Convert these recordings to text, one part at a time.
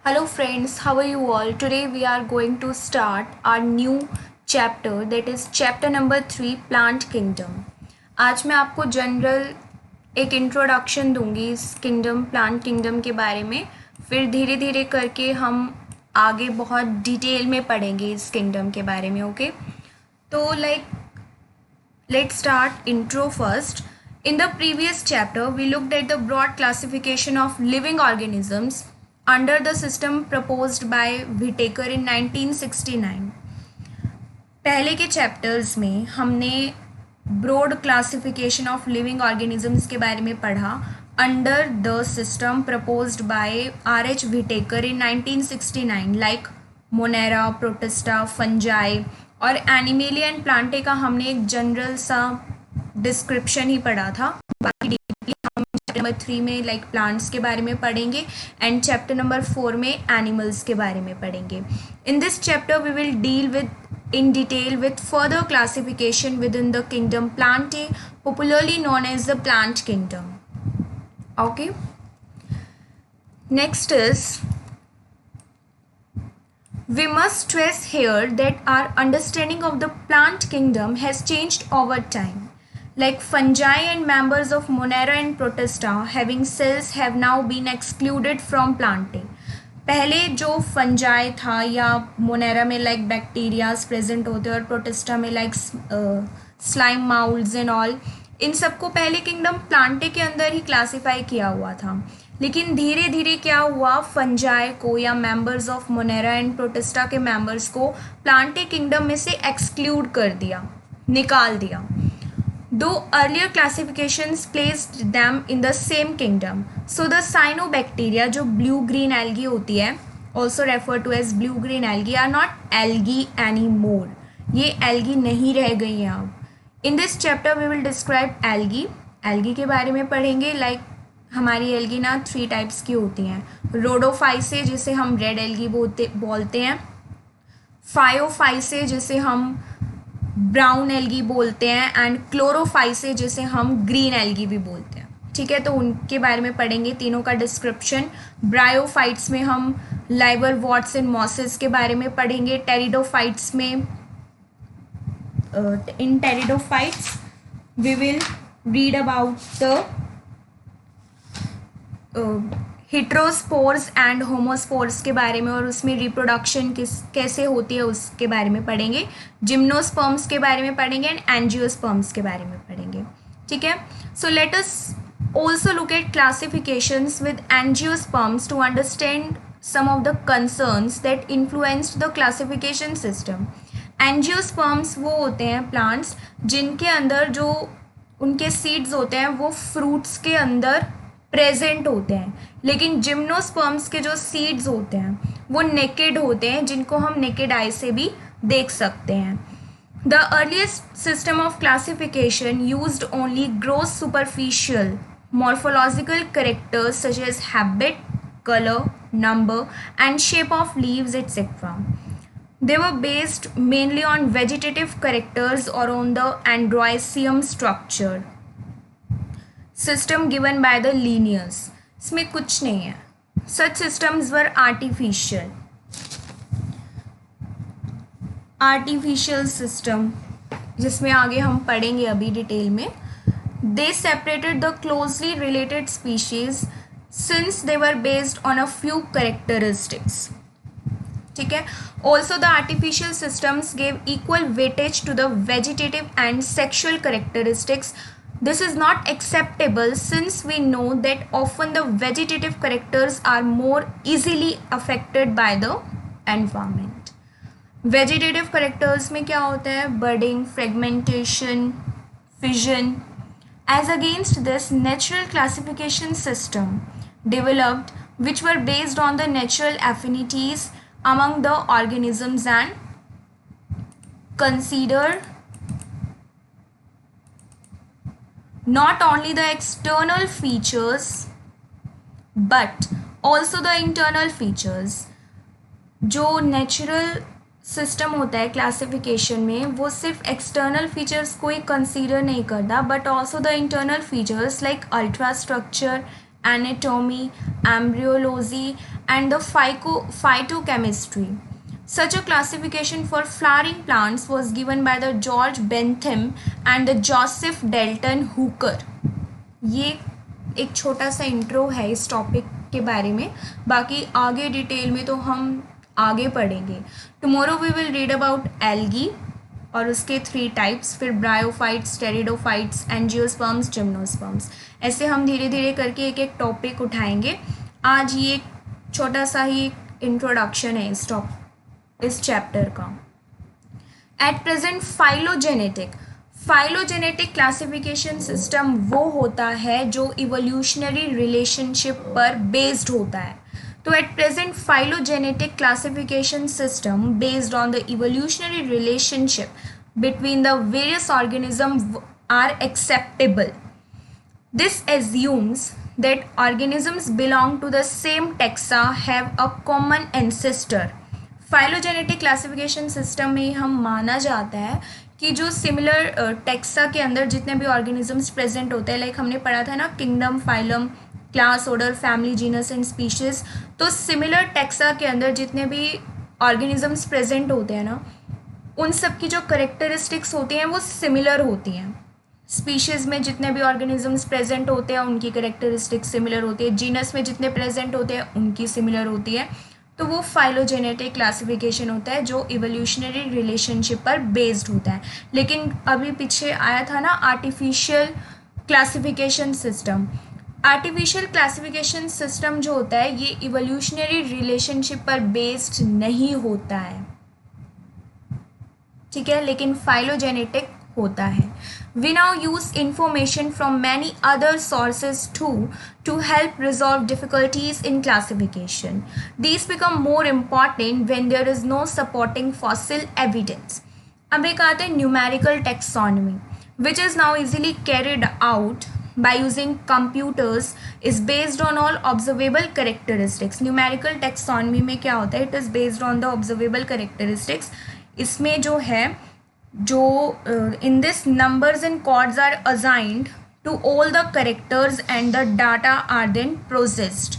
Hello friends, how are you all? Today we are going to start our new chapter, that is chapter number 3, Plant Kingdom. आज मैं आपको general एक introduction दूंगी इस plant kingdom के बारे में। फिर धीरे धीरे करके हम आगे बहुत डिटेल में पढ़ेंगे इस किंगडम के बारे में। ओके, तो let's start intro first. In the previous chapter we looked at the broad classification of living organisms under the system proposed by Whittaker in 1969. पहले के चैप्टर्स में हमने broad classification of living organisms के बारे में पढ़ा under the system proposed by R.H. Whittaker in 1969, like Monera, Protista, fungi और Animalia and Plantae का हमने एक जनरल सा डिस्क्रिप्शन ही पढ़ा था। बाकी डीपली हम चैप्टर नंबर 3 में लाइक प्लांट्स के बारे में पढ़ेंगे एंड चैप्टर नंबर 4 में एनिमल्स के बारे में पढ़ेंगे। In this chapter we will deal with in detail with further classification within the kingdom Plantae, popularly known as the plant kingdom. Okay, next is, we must stress here that our understanding of the plant kingdom has changed over time. Like fungi and members of Monera and Protista having cells have now been excluded from Plantae. पहले जो fungi था या Monera में like bacterias present होते और protista में like slime माउल्स and all, इन सबको पहले किंगडम प्लांटे के अंदर ही क्लासिफाई किया हुआ था। लेकिन धीरे धीरे क्या हुआ, फंजाई को या members of Monera and protista के मेंबर्स को प्लांटे किंगडम में से एक्सक्लूड कर दिया, निकाल दिया। Though earlier classifications placed them in the same kingdom, so the cyanobacteria जो blue green algae होती है, also referred to as blue green algae, are not algae anymore. ये algae नहीं रह गई हैं अब। In this chapter we will describe algae. algae के बारे में पढ़ेंगे। लाइक हमारी algae ना 3 टाइप्स की होती हैं। रोडोफाइसे जिसे हम रेड algae बोलते हैं, फायोफाइसे जिसे हम ब्राउन एल्गी बोलते हैं एंड क्लोरोफाइसे जिसे हम ग्रीन एल्गी भी बोलते हैं। ठीक है, तो उनके बारे में पढ़ेंगे, तीनों का डिस्क्रिप्शन। ब्रायोफाइट्स में हम लाइवर वॉट्स एंड मॉसेस के बारे में पढ़ेंगे। टेरिडोफाइट्स में in pteridophytes we will read about the heterospores and homospores के बारे में और उसमें रिप्रोडक्शन कैसे होती है उसके बारे में पढ़ेंगे। जिम्नोस्पर्म्स के बारे में पढ़ेंगे एंड एंजियोस्पर्म्स के बारे में पढ़ेंगे। ठीक है, so let us also look at classifications with angiosperms to understand some of the concerns that influenced the classification system. Angiosperms वो होते हैं प्लांट्स जिनके अंदर जो उनके सीड्स होते हैं वो फ्रूट्स के अंदर प्रेजेंट होते हैं, लेकिन जिम्नोस्पर्म्स के जो सीड्स होते हैं वो नेकेड होते हैं, जिनको हम नेकेड आई से भी देख सकते हैं। The earliest system of classification used only gross superficial morphological characters such as habit, color, number and shape of leaves, etc. They were based mainly on vegetative characters or on the androecium structure system given by the Linnaeus. इसमें कुछ नहीं है। Such systems were artificial system, जिसमें आगे हम पढ़ेंगे अभी detail में। They separated the closely related species since they were based on a few characteristics. ठीक है, also the artificial systems gave equal weightage to the vegetative and sexual characteristics. This is not acceptable since we know that often the vegetative characters are more easily affected by the environment. Vegetative characters में क्या होता है, budding, fragmentation, fission. As against this, natural classification system developed which were based on the natural affinities among the organisms and consider not only the external features but also the internal features. जो natural system होता है classification में वो सिर्फ external features को ही consider नहीं करता but also the internal features like ultra structure anatomy, embryology, and the phytochemistry. Such a classification for flowering plants was given by the George Bentham and the Joseph Dalton Hooker. ये एक छोटा सा intro है इस topic के बारे में, बाकी आगे डिटेल में तो हम आगे पढ़ेंगे. Tomorrow we will read about algae और उसके 3 टाइप्स, फिर ब्रायोफाइट्स, टेरिडोफाइट्स, एंजियोस्पर्म्स, जिम्नोस्पर्म्स. ऐसे हम धीरे धीरे करके एक एक टॉपिक उठाएंगे. आज ये एक छोटा सा ही इंट्रोडक्शन है इस चैप्टर का. Eight present phylogenetic classification system वो होता है जो इवोल्यूशनरी रिलेशनशिप पर बेस्ड होता है. तो at present phylogenetic classification system based on the evolutionary relationship between the various organism are acceptable. This assumes that organisms belong to the same taxa have a common ancestor. Phylogenetic classification system में हम माना जाता है कि जो similar taxa के अंदर जितने भी ऑर्गेनिजम्स प्रेजेंट होते हैं, लाइक हमने पढ़ा था ना, kingdom, phylum, class, order, family, genus and species. तो सिमिलर टेक्सा के अंदर जितने भी ऑर्गेनिजम्स प्रेजेंट होते हैं ना, उन सब की जो करेक्टरिस्टिक्स होती हैं वो सिमिलर होती हैं. स्पीशीज़ में जितने भी ऑर्गेनिजम्स प्रेजेंट होते हैं उनकी करेक्टरिस्टिक्स सिमिलर होती है, जीनस में जितने प्रेजेंट होते हैं उनकी सिमिलर होती है. तो वो फाइलोजेनेटिक क्लासिफिकेशन होता है जो इवोल्यूशनरी रिलेशनशिप पर बेस्ड होता है. लेकिन अभी पीछे आया था ना artificial classification system. Artificial classification system जो होता है ये इवोल्यूशनरी रिलेशनशिप पर बेस्ड नहीं होता है, ठीक है, लेकिन फाइलोजेनेटिक होता है. We now use information from many other sources too to help resolve difficulties in classification. These become more important when there is no supporting fossil evidence. अब एक आता है numerical taxonomy, which is now easily carried out by using computers, is based on all observable characteristics. Numerical taxonomy में क्या होता है? It is based on the observable characteristics. इसमें जो है in this numbers and codes are assigned to all the characters and the data are then processed.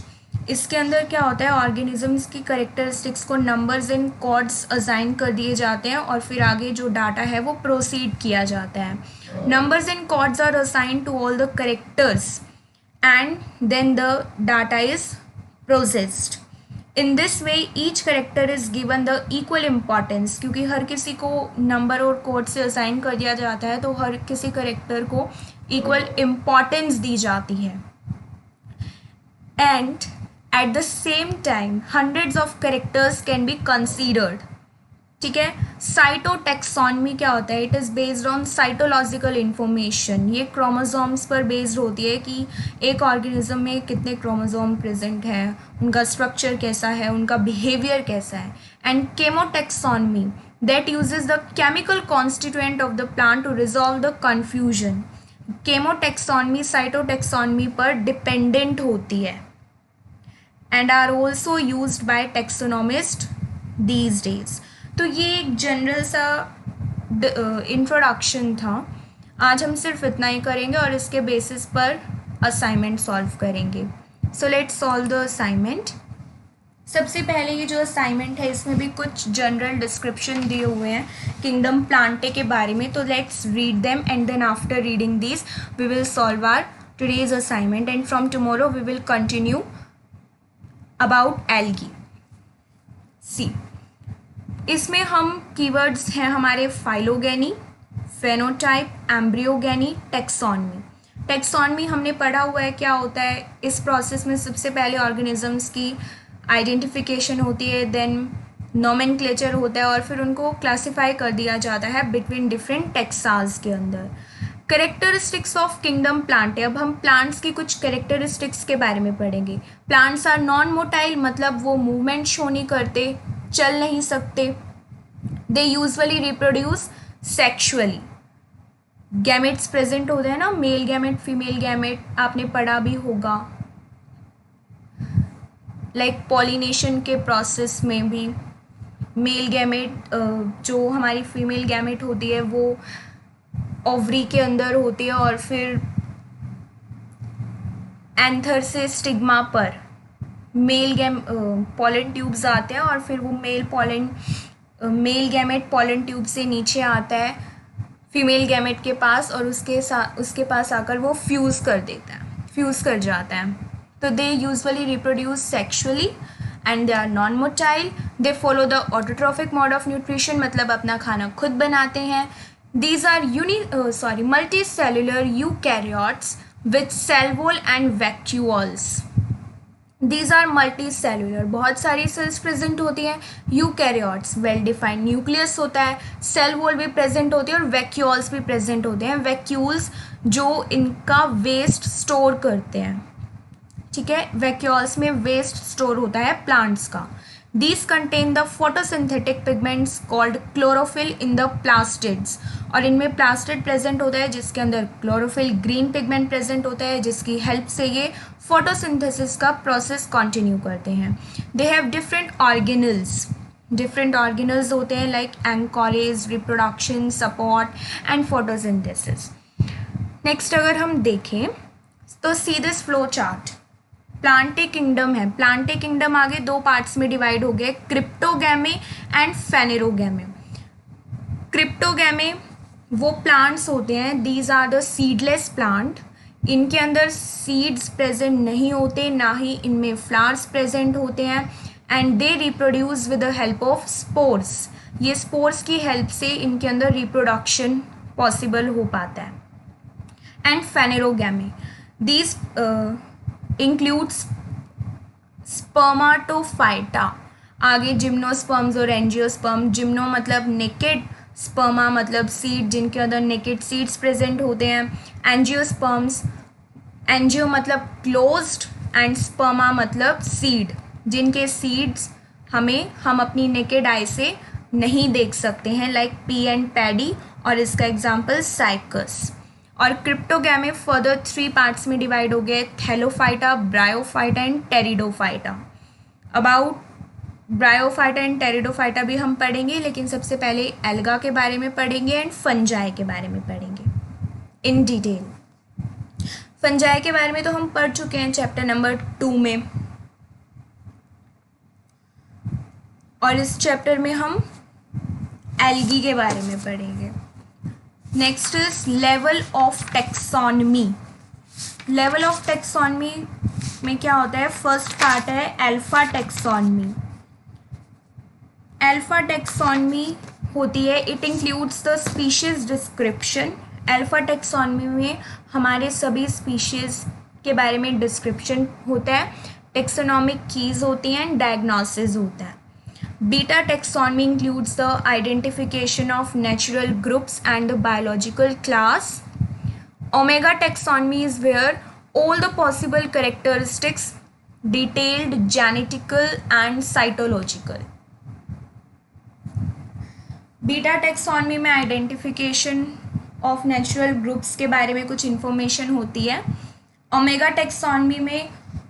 इसके अंदर क्या होता है, ऑर्गेनिजम्स की करेक्टरिस्टिक्स को नंबर्स एंड कोड्स असाइन कर दिए जाते हैं और फिर आगे जो डाटा है वो प्रोसीड किया जाता है. Numbers and codes are assigned to all the characters and then the data is processed. In this way each character is given the equal importance, क्योंकि हर किसी को नंबर और कोड से असाइन कर दिया जाता है तो हर किसी करेक्टर को इक्वल इम्पॉर्टेंस दी जाती है. And at the same time hundreds of characters can be considered, ठीक है. साइटोटैक्सोनमी क्या होता है? It is based on cytological information. ये क्रोमोसोम्स पर बेस्ड होती है कि एक ऑर्गेनिज्म में कितने क्रोमोसोम प्रेजेंट है, उनका स्ट्रक्चर कैसा है, उनका बिहेवियर कैसा है. And chemotaxonomy that uses the chemical constituent of the plant to resolve the confusion. Chemotaxonomy cytotaxonomy पर डिपेंडेंट होती है and are also used by taxonomist these days. तो ये एक जनरल सा इंट्रोडक्शन था. आज हम सिर्फ इतना ही करेंगे और इसके बेसिस पर असाइनमेंट सॉल्व करेंगे. So let's solve the assignment. सबसे पहले ये जो असाइनमेंट है इसमें भी कुछ जनरल डिस्क्रिप्शन दिए हुए हैं किंगडम प्लांटे के बारे में. तो let's read them and then after reading this we will solve our today's assignment and from tomorrow we will continue about algae. See, इसमें हम कीवर्ड्स हैं हमारे फाइलोगेनी, फेनोटाइप, एम्ब्रियोगेनी, टैक्सोनमी. टैक्सोनमी हमने पढ़ा हुआ है क्या होता है. इस प्रोसेस में सबसे पहले ऑर्गेनिजम्स की आइडेंटिफिकेशन होती है, देन नोमेनक्लेचर होता है और फिर उनको क्लासीफाई कर दिया जाता है बिटवीन डिफरेंट टेक्सास के अंदर. Characteristics of kingdom plant. अब हम प्लांट्स की कुछ करेक्टरिस्टिक्स के बारे में पढ़ेंगे. प्लांट्स आर नॉन मोटाइल, मतलब वो मूवमेंट शो नहीं करते, चल नहीं सकते. दे usually reproduce sexually. Gametes present होते हैं ना, मेल गैमेट, फीमेल गैमेट, आपने पढ़ा भी होगा. लाइक पॉलिनेशन के प्रोसेस में भी मेल गैमेट, जो हमारी फीमेल गैमेट होती है वो ओवरी के अंदर होती है और फिर एंथर से स्टिग्मा पर मेल पॉलन ट्यूब्स आते हैं और फिर वो मेल गैमेट पॉलन ट्यूब से नीचे आता है फीमेल गैमेट के पास और उसके पास आकर वो फ्यूज़ कर जाता है. तो they usually reproduce sexually and they are non motile. They follow the autotrophic mode of nutrition, मतलब अपना खाना खुद बनाते हैं. These are multicellular eukaryotes with cell wall and vacuoles. These are multicellular, बहुत सारी सेल्स प्रेजेंट होती हैं. यूकैरियोट्स, वेल डिफाइंड न्यूक्लियस होता है, सेल वॉल भी प्रेजेंट होती है और वैक्यूल्स भी प्रेजेंट होते हैं. वैक्यूल्स जो इनका वेस्ट स्टोर करते हैं, ठीक है. वैक्यूल्स में वेस्ट स्टोर होता है प्लांट्स का. These contain the photosynthetic pigments called chlorophyll in the plastids. और इनमें प्लास्टिड प्रेजेंट होता है जिसके अंदर क्लोरोफिल ग्रीन पिगमेंट प्रेजेंट होता है जिसकी हेल्प से ये फोटोसिंथेसिस का प्रोसेस कंटिन्यू करते हैं. दे हैव डिफरेंट ऑर्गेनल्स होते हैं like anchorage, reproduction, support and photosynthesis. Next अगर हम देखें तो see this flow chart. Plantae kingdom है. प्लांटे किंगडम आगे दो पार्ट्स में डिवाइड हो गए, क्रिप्टोगैमे एंड फेनेरोगैमे. क्रिप्टोगैमे वो प्लांट्स होते हैं, these are the seedless plant. इनके अंदर सीड्स प्रेजेंट नहीं होते, ना ही इनमें फ्लावर्स प्रेजेंट होते हैं. And they reproduce with the help of spores. ये स्पोर्स की हेल्प से इनके अंदर रिप्रोडक्शन पॉसिबल हो पाता है. And phanerogamae, these includes spermatophyta. आगे जिम्नोस्पर्म्स और एंजियोस्पर्म. जिम्नो मतलब नेकेड, स्पर्मा मतलब सीड जिनके अंदर नेकेड सीड्स प्रेजेंट होते हैं. एंजियोस्पर्म्स, एंजियो मतलब क्लोज्ड एंड स्पर्मा मतलब सीड जिनके सीड्स हम अपनी नेकेड आई से नहीं देख सकते हैं, लाइक पी एंड पैडी और इसका एग्जाम्पल साइकस. और क्रिप्टोगैमे फर्दर 3 पार्ट्स में डिवाइड हो गए, Thallophyta, bryophyta and pteridophyta. About bryophyta and pteridophyta भी हम पढ़ेंगे, लेकिन सबसे पहले एल्गा के बारे में पढ़ेंगे एंड फंजाई के बारे में पढ़ेंगे इन डिटेल. फंजाई के बारे में तो हम पढ़ चुके हैं चैप्टर नंबर 2 में, और इस चैप्टर में हम एल्गी के बारे में पढ़ेंगे. Next is level of taxonomy. Level of taxonomy में क्या होता है, फर्स्ट पार्ट है अल्फा टेक्सोनमी. अल्फा टेक्सोनमी होती है, it includes the species description. Alpha taxonomy में हमारे सभी स्पीशीज के बारे में डिस्क्रिप्शन होता है, टेक्सोनॉमिक कीज होती हैं, डायग्नोसिस होता है. Beta taxonomy includes the identification of natural groups and the biological class. Omega taxonomy is where all the possible characteristics detailed genetical and cytological. Beta taxonomy में identification of natural groups के बारे में कुछ information होती है. Omega taxonomy में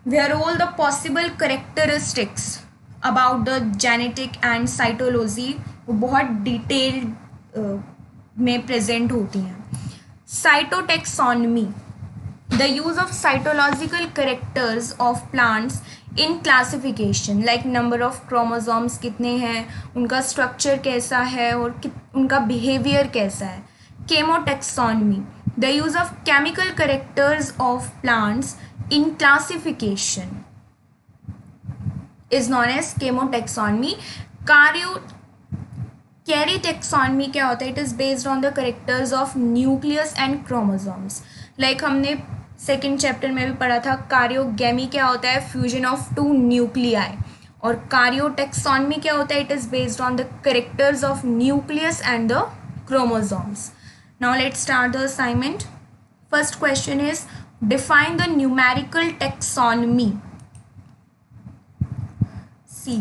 where all the possible characteristics about the genetic and cytology वो बहुत डिटेल्ड में प्रेजेंट होती हैं. Cytotaxonomy, the use of cytological characters of plants in classification, like number of chromosomes कितने हैं, उनका स्ट्रक्चर कैसा है और उनका बिहेवियर कैसा है. Chemotaxonomy, the use of chemical characters of plants in classification is known as chemotaxonomy. Karyotexonomy क्या होता है, it is based on the characters of nucleus and chromosomes. Like हमने सेकेंड चैप्टर में भी पढ़ा था, कारियोगैमी क्या होता है, फ्यूजन ऑफ 2 न्यूक्लियाई. और कारियोटेक्सोनमी क्या होता है, it is based on the characters of nucleus and the chromosomes. Now let's start the assignment. First question is define the numerical taxonomy. C.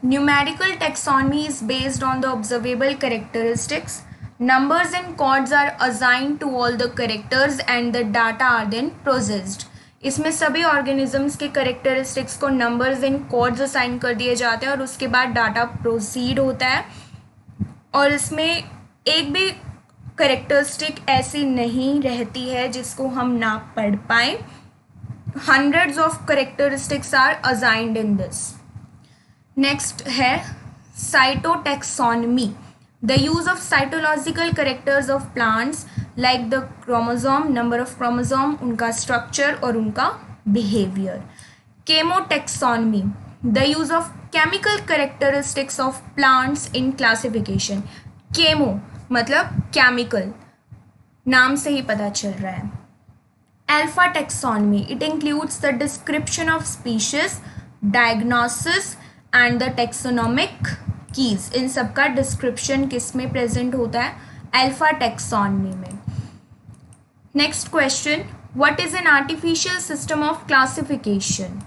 Numerical taxonomy is based on the observable characteristics. Numbers and codes are assigned to all the characters and the data are then processed. इसमें सभी organisms के characteristics को numbers and codes assign कर दिए जाते हैं और उसके बाद डाटा प्रोसीड होता है और इसमें एक भी करेक्टरिस्टिक ऐसी नहीं रहती है जिसको हम ना पढ़ पाए. Hundreds of characteristics are assigned in this. Next है cytotaxonomy. The use of cytological characters of plants like the chromosome, number of chromosome, उनका structure और उनका behavior. Chemotaxonomy. The use of chemical characteristics of plants in classification. Chemo मतलब chemical, नाम से ही पता चल रहा है. Alpha taxonomy. It includes the description of species, diagnosis and the taxonomic keys. इन सब का description किस में present होता है? Alpha taxonomy में. Next question. What is an artificial system of classification?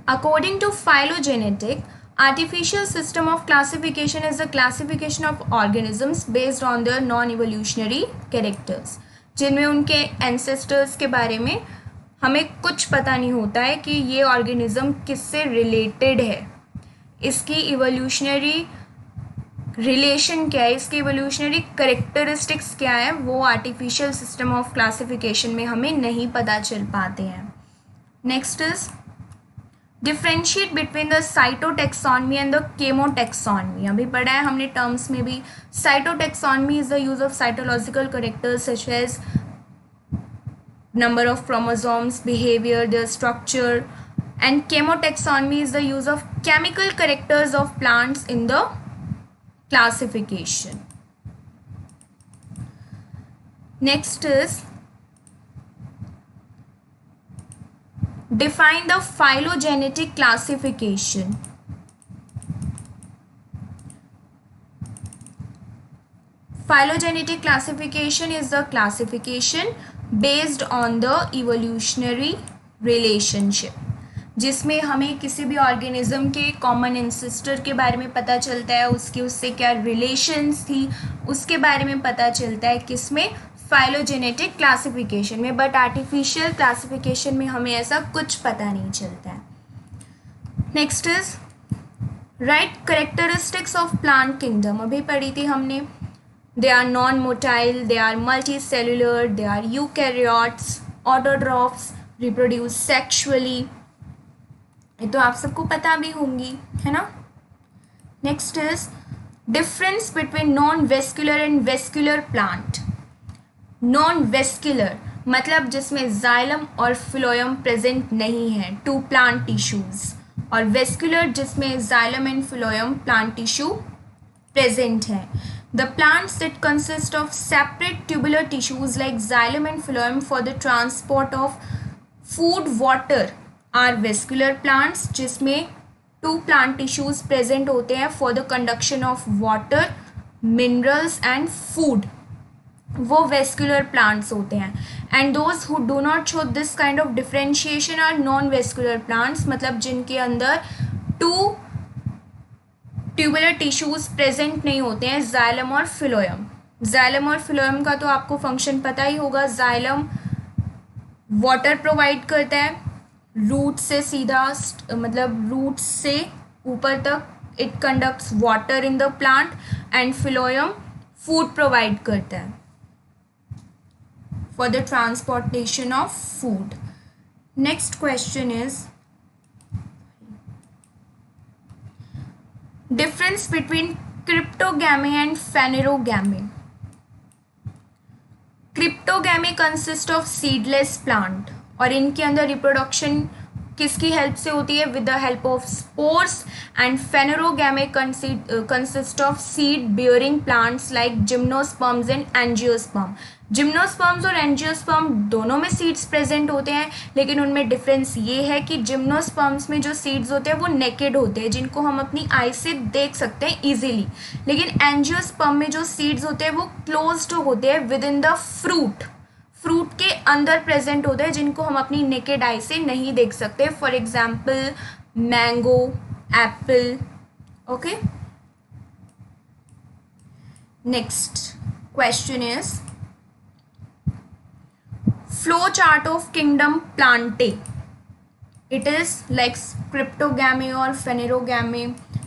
According to phylogenetic, artificial system of classification is the classification of organisms based on their non-evolutionary characters. जिनमें उनके ancestors के बारे में हमें कुछ पता नहीं होता है कि ये ऑर्गेनिज्म किससे रिलेटेड है, इसकी इवोल्यूशनरी रिलेशन क्या है, इसकी इवोल्यूशनरी करेक्टरिस्टिक्स क्या है, वो आर्टिफिशियल सिस्टम ऑफ क्लासिफिकेशन में हमें नहीं पता चल पाते हैं. Next is differentiate between the cytotaxonomy and the chemotaxonomy. अभी पढ़ा है हमने टर्म्स में भी. Cytotaxonomy is the use of cytological characters such as number of chromosomes, behaviour, their structure. And chemotaxonomy is the use of chemical characters of plants in the classification. Next is define the phylogenetic classification. Phylogenetic classification is the classification based on the evolutionary relationship, जिसमें हमें किसी भी organism के common ancestor के बारे में पता चलता है, उसकी उससे क्या रिलेशंस थी उसके बारे में पता चलता है. किसमें? फाइलोजेनेटिक क्लासिफिकेशन में. बट आर्टिफिशियल क्लासिफिकेशन में हमें ऐसा कुछ पता नहीं चलता है. Next is write characteristics of plant kingdom. अभी पढ़ी थी हमने. They are non motile, they are multicellular, they are eukaryotes, autotrophs, reproduce sexually. ये तो आप सबको पता भी होंगी, है ना. Next is difference between non vascular and vascular plant. Non vascular मतलब जिसमें जाइलम और फिलोयम प्रेजेंट नहीं है, टू प्लांट टिश्यूज. और वेस्कुलर जिसमें xylem and phloem plant tissue present है. The plants that consist of separate tubular tissues like xylem and phloem for the transport of food water are vascular plants, जिसमें two plant tissues present होते हैं for the conduction of water, minerals and food, वो vascular plants होते हैं. And those who do not show this kind of differentiation are non vascular plants, मतलब जिनके अंदर to tubular tissues present नहीं होते हैं, जाइलम और फिलोयम. जाइलम और फिलोयम का तो आपको फंक्शन पता ही होगा. जाइलम वाटर प्रोवाइड करता है रूट से सीधा, मतलब रूट से ऊपर तक it conducts water in the plant. And phloem food provide करता है for the transportation of food. Next question is difference between cryptogamy and phanerogamy. Cryptogamy consists of seedless plant और इनके अंदर रिप्रोडक्शन किसकी हेल्प से होती है? With the help of spores. And phanerogamae consist of seed bearing plants like gymnosperms and angiosperm. Gymnosperms और angiosperm दोनों में सीड्स प्रेजेंट होते हैं, लेकिन उनमें डिफरेंस ये है कि जिम्नोस्पर्म्स में जो सीड्स होते हैं वो नेकेड होते हैं, जिनको हम अपनी आई से देख सकते हैं इजीली. लेकिन एंजियोस्पर्म में जो सीड्स होते हैं वो क्लोज्ड होते हैं with in the fruit, fruit के अंदर प्रेजेंट होते हैं, जिनको हम अपनी नेकेड आई से नहीं देख सकते. For example mango, Apple. Okay. Next question is flow chart of kingdom Plantae. It is like cryptogamy or phanerogamy.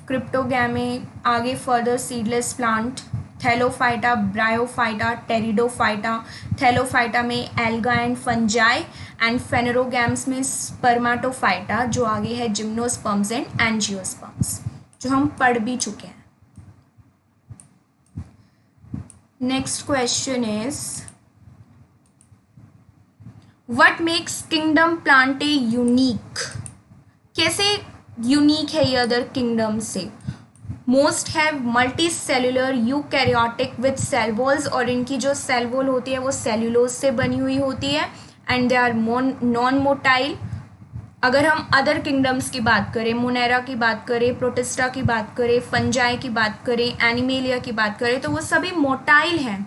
Cryptogamae, आगे further seedless plant, thallophyta, bryophyta, pteridophyta, thallophyta में alga and fungi, and phanerogams में spermatophyta, जो आगे है gymnosperms and angiosperms, जो हम पढ़ भी चुके हैं. Next question is what makes kingdom Plantae unique. कैसे यूनिक है ये अदर किंगडम से. Most have multicellular eukaryotic with cell walls, और इनकी जो सेल वॉल होती है वो सेल्यूलोज से बनी हुई होती है, and they are non motile. अगर हम अदर किंगडम्स की बात करें, मोनेरा की बात करें, प्रोटिस्टा की बात करें, फंजाई की बात करें, एनिमेलिया की बात करें, तो वो सभी मोटाइल हैं,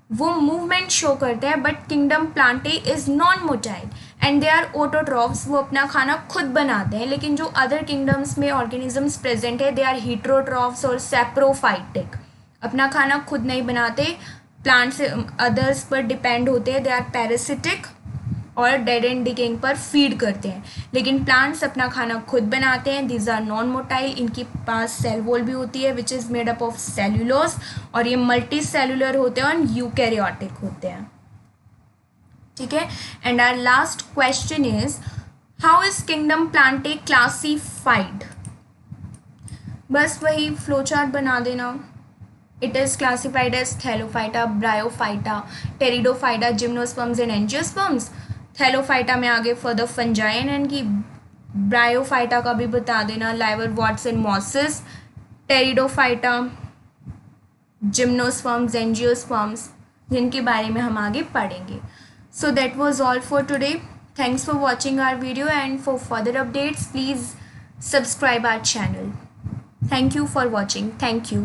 वो मूवमेंट शो करते हैं. But kingdom Plantae is non motile and they are autotrophs, वो अपना खाना खुद बनाते हैं. लेकिन जो अदर किंगडम्स में ऑर्गेनिजम्स प्रेजेंट है, दे आर हीट्रोट्रॉफ्स और सेप्रोफाइटिक, अपना खाना खुद नहीं बनाते, प्लांट से अदर्स पर डिपेंड होते हैं. दे आर पैरासिटिक और डेड एंड डिकेइंग पर फीड करते हैं. लेकिन प्लांट्स अपना खाना खुद बनाते हैं. These are non motile. इनके पास सेल वॉल भी होती है which is made up of cellulose, और ये मल्टी सेलुलर होते हैं और यूकैरियोटिक होते हैं. ठीक है. And our last question is how is kingdom Plantae classified. बस वही फ्लो चार्ट बना देना. It is classified as Thallophyta, Bryophyta, Pteridophyta, Gymnosperms and Angiosperms. Thallophyta में आगे further fungi and की Bryophyta का भी बता देना, liverworts and mosses, Pteridophyta, Gymnosperms, Angiosperms, जिनके बारे में हम आगे पढ़ेंगे. So that was all for today. Thanks for watching our video, and for further updates please subscribe our channel. Thank you for watching. Thank you.